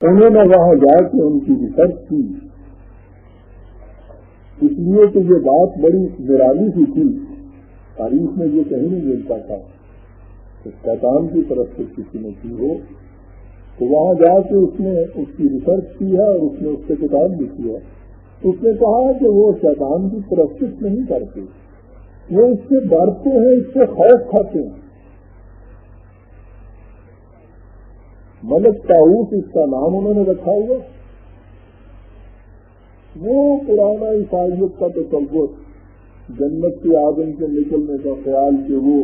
انہوں نے وہاں جا کے ان کی ریسرچ کی، اس لیے کہ یہ بات بڑی نرالی سی تھی، تاریخ میں یہ کہیں نہیں ملتا تھا کہ شیطان کی طرف سے کسی نے کی ہو، تو وہاں جا کے اس نے اس کی ریسرچ کی ہے اور اس نے اس سے کتاب لکھی ہے۔ اس نے کہا کہ وہ شیطان کی پرستش نہیں کرتے، وہ اس سے ڈرتے ہیں، اس سے خوف کھاتے ہیں۔ ملک طاؤس اس کا نام انہوں نے رکھا ہوا، وہ پرانا عیسائیت کا تصور، جنت کے آدم کے نکلنے کا خیال کہ وہ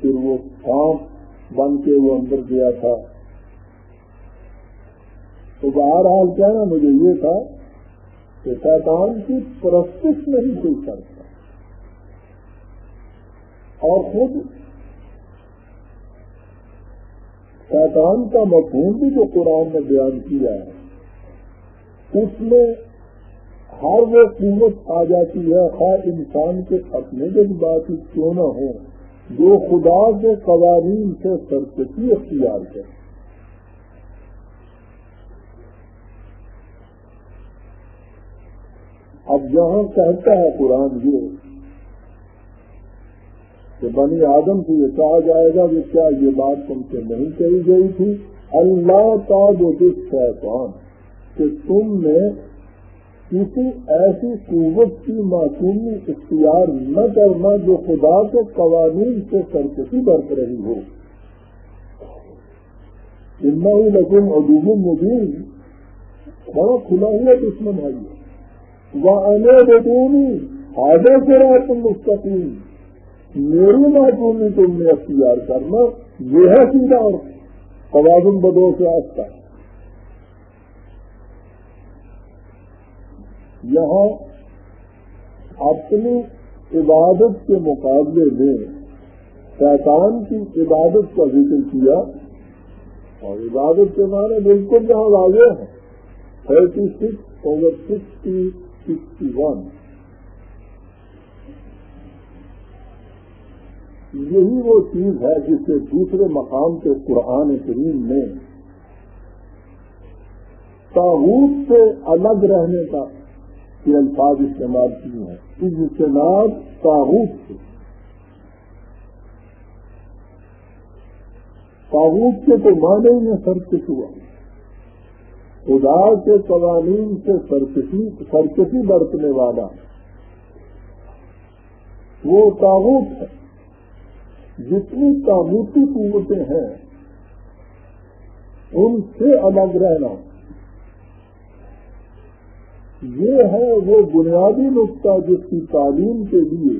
پھر وہ سانپ بن کے وہ اندر گیا تھا۔ تو بہرحال کہنا مجھے یہ تھا کہ شیطان کی پرستش نہیں کوئی کرتا، اور خود شیطان کا مفہوم بھی جو قرآن نے بیان کیا ہے، اس میں ہر وہ قوت آ جاتی ہے، خواہ انسان کے اپنے جذبات ہی کیوں نہ ہو، جو خدا کے قوانین سے سرکشی اختیار کرے۔ اب یہاں کہتا ہے قرآن یہ کہ بنی آدم سے یہ کہا جائے گا کہ کیا یہ بات تم سے نہیں کہی گئی تھی، اللہ تعبد الشیطان، کہ تم نے کسی ایسی قوت کی معصومی اختیار نہ کرنا جو خدا کے قوانین سے سرکشی برت رہی ہو۔ انہ لکم عدو مبین، بڑا کھلا ہوا دشمن ہے یہ۔ وَأَنِعْبُدُونِی هَذَا صِرَاطٌ مُسْتَقِیمٌ، میری معصومی تم نے اختیار کرنا، یہ ہے سیدھا اور توازن بدو سے آستہ۔ یہاں اپنی عبادت کے مقابلے میں شیطان کی عبادت کا ذکر کیا، اور عبادت کے معنی بالکل یہاں واضح ہے، 36/60-61۔ یہی وہ چیز ہے جسے دوسرے مقام کے قرآن کریم میں طاغوت سے الگ رہنے کا یہ الفاظ استعمال کیے ہیں، اجتناب طاغوت سے۔ طاغوت کے تو معنی میں سرکش ہوا، خدا کے قوانین سے سرکشی برتنے والا وہ طاغوت ہے۔ جتنی طاغوتی قوتیں ہیں ان سے الگ رہنا، یہ ہے وہ بنیادی نقطہ جس کی تعلیم کے لیے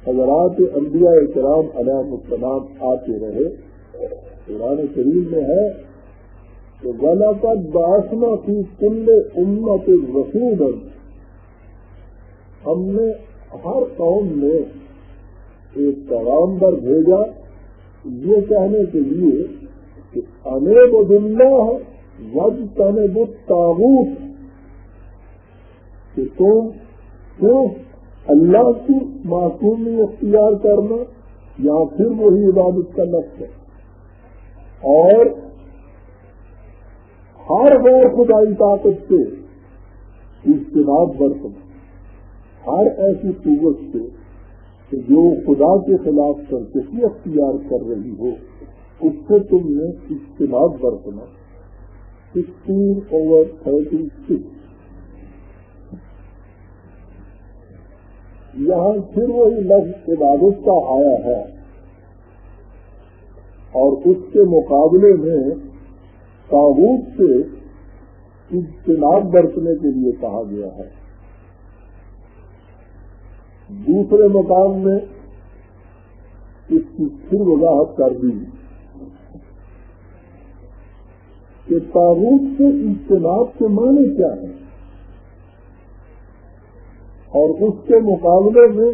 حضرات انبیاء کرام علیہ السلام آتے رہے۔ قرآن کریم میں ہے کہ وَلَقَدْ بَعَثْنَا فِي كُلِّ أُمَّةٍ رَسُولًا، ہم نے ہر قوم میں ایک پیغمبر بھیجا یہ کہنے کے لیے کہ اعبدوا اللہ واجتنبوا الطاغوت، کہ تم صرف اللہ کی معصومی اختیار کرنا، یا پھر وہی عبادت کا لفظ ہے، اور ہر غیر خدائی طاقت سے اجتناب برتنا، ہر ایسی قوت سے کہ جو خدا کے خلاف سرکشی اختیار کر رہی ہو اس سے تم نے اجتناب برتنا۔ 16/36۔ یہاں پھر وہی لفظ عبادت کا آیا ہے، اور اس کے مقابلے میں طاغوت سے اجتناب برتنے کے لیے کہا گیا ہے۔ دوسرے مقام میں اس کی پھر وضاحت کر دی کہ طاغوت سے اجتناب کے معنی کیا ہے، اور اس کے مقابلے میں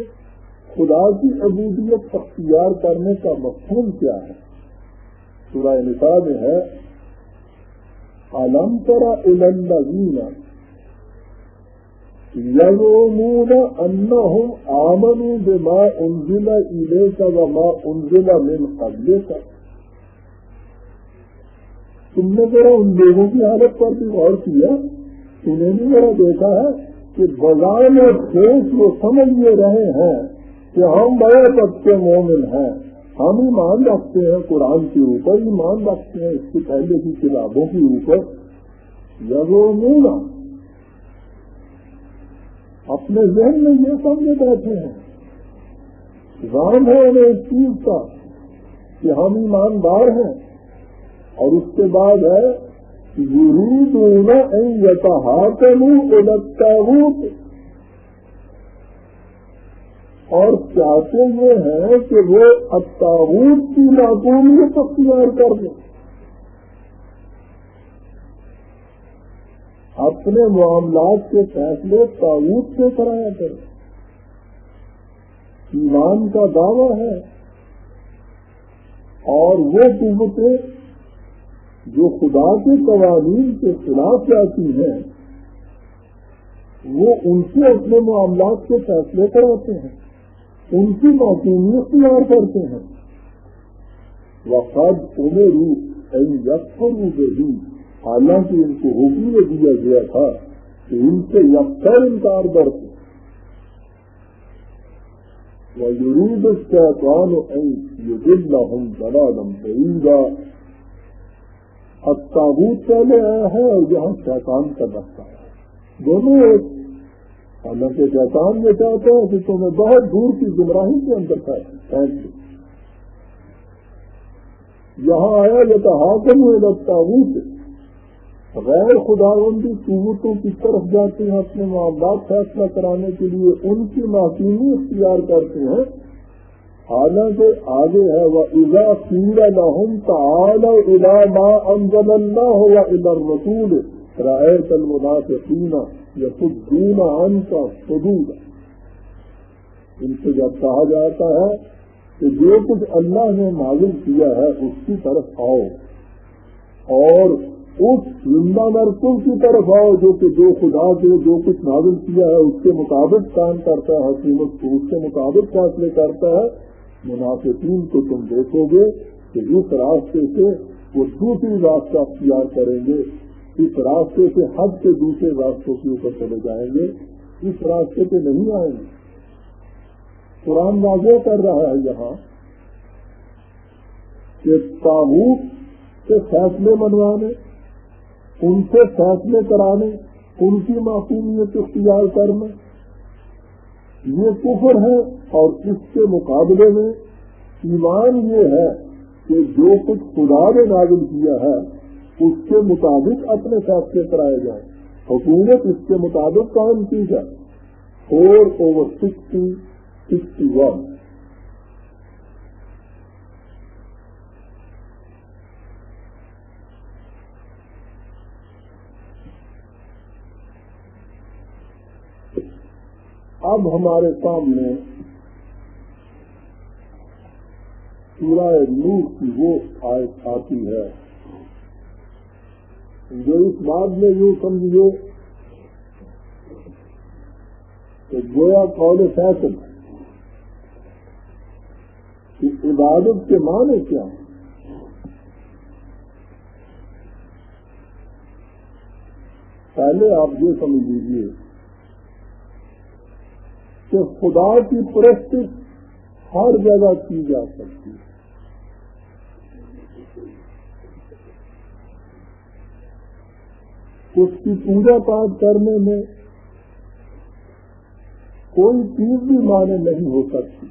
خدا کی عبودیت اختیار کرنے کا مفہوم کیا ہے۔ سورہ نساء میں ہے أَلَمْ تَرَ إِلَى الَّذِينَ يَزْعُمُونَ أَنَّهُمْ آمَنُوا بِمَا أُنزِلَ إِلَيْكَ وَمَا أُنزِلَ مِنْ قَبْلِكَ تم نے ذرا ان لوگوں کی حالت پر بھی غور کیا؟ انہیں بھی ذرا دیکھا ہے کہ بغان اور ٹھوس وہ سمجھ یہ رہے ہیں کہ ہم بڑے بچے مومن ہیں، ہم ایمان رکھتے ہیں قرآن کے اوپر، ایمان رکھتے ہیں اس سے پہلے کی کتابوں کے اوپر، یزعمون اپنے ذہن میں یہ سمجھے بیٹھے ہیں، ظاہر ہے انہیں اس چیز کا کہ ہم ایماندار ہیں، اور اس کے بعد ہے یریدون ان یتحاکموا الی الطاغوت، اور چاہتے یہ ہیں کہ وہ الطاغوت کی معقولیت اختیار کر لیں، اپنے معاملات کے فیصلے طاغوت سے کرایا کریں۔ ایمان کا دعویٰ ہے اور وہ قوتیں جو خدا کے قوانین کے خلاف جاتی ہیں وہ ان سے اپنے معاملات کے فیصلے کراتے ہیں، ان کی معقولیت اختیار کرتے ہیں۔ وقد امروا ان یکفروا بہ، حالانکہ ان کو حکم یہ دیا گیا تھا کہ ان سے یکسر انکار کرتے۔ وَيُرِيدُ الشَّيْطَانُ أَن يُضِلَّهُمْ ضَلَالًا بَعِيدًا، الطاغوت پہلے آیا ہے اور یہاں شیطان کا دستہ ہے، دونوں ایک۔ حالانکہ شیطان یہ چاہتا ہے کہ تمہیں بہت دور کی گمراہی کے اندر پھینک دے۔ یہاں آیا یتحاکموا الی الطاغوت، غیر خداوندی قوتوں کی طرف جاتے ہیں اپنے معاملات فیصلہ کرانے کے لیے، ان کی معصومی اختیار کرتے ہیں۔ حالانکہ آگے ہے وَإِذَا قِيلَ لَهُمْ تَعَالَوْا إِلَىٰ مَا أَنزَلَ اللَّهُ وَإِلَى الرَّسُولِ رَأَيْتَ الْمُنَافِقِينَ يَصُدُّونَ عَنْكَ صُدُودًا، ان سے جب کہا جاتا ہے کہ جو کچھ اللہ نے نازل کیا ہے اس کی طرف آؤ، اور اس زندہ مرکز کی طرف آؤ جو کہ جو خدا کے جو کچھ نازل کیا ہے اس کے مطابق کام کرتا ہے، حکومت کو اس کے مطابق فیصلے کرتا ہے۔ منافقین کو تم دیکھو گے کہ اس راستے سے وہ دوسری راستہ اختیار کریں گے، اس راستے سے حد کے دوسرے راستوں کے اوپر چلے جائیں گے، اس راستے پہ نہیں آئیں گے۔ قرآن واضح کر رہا ہے یہاں کہ طاغوت سے فیصلے منوانے، ان سے فیصلے کرانے، ان کی معصومیت اختیار کرنا یہ کفر ہے، اور اس کے مقابلے میں ایمان یہ ہے کہ جو کچھ خدا نے نازل کیا ہے اس کے مطابق اپنے فیصلے کرائے جائیں، حکومت اس کے مطابق کام کی جائے۔ 4/60-61 اب ہمارے سامنے سورہ نور کی وہ آیت آتی ہے جو اس بات میں یوں سمجھیے کہ گویا قول فیصل کہ عبادت کے معنی کیا ہے۔ پہلے آپ یہ سمجھ لیجیے کہ خدا کی پرستش ہر جگہ کی جا سکتی ہے، اس کی پوجا پاٹ کرنے میں کوئی چیز بھی معنی نہیں ہو سکتی۔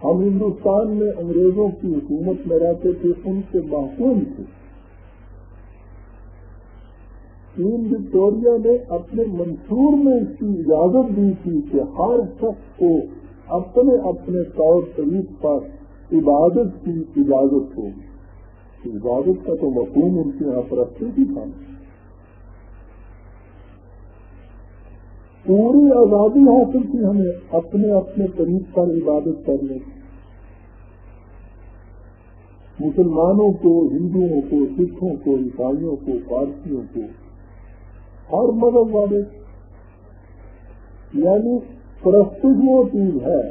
ہم ہندوستان میں انگریزوں کی حکومت میں رہتے تھے، ان سے محفوظ تھے۔ کوئین وکٹوریہ نے اپنے منشور میں اس کی اجازت دی تھی کہ ہر شخص کو اپنے اپنے طور طریق پر عبادت کی اجازت ہو۔ عبادت کا تو مفہوم ان کے یہاں پرستی ہی تھا۔ پوری آزادی حاصل تھی ہمیں اپنے اپنے طریق پر عبادت کرنے کی۔ مسلمانوں کو، ہندوؤں کو، سکھوں کو، عیسائیوں کو، پارسیوں کو، ہر مذہب والے، یعنی پرستش وہ چیز ہے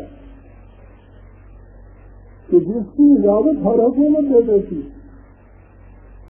کہ جس کی اجازت ہر حکومت دے دیتی ہے۔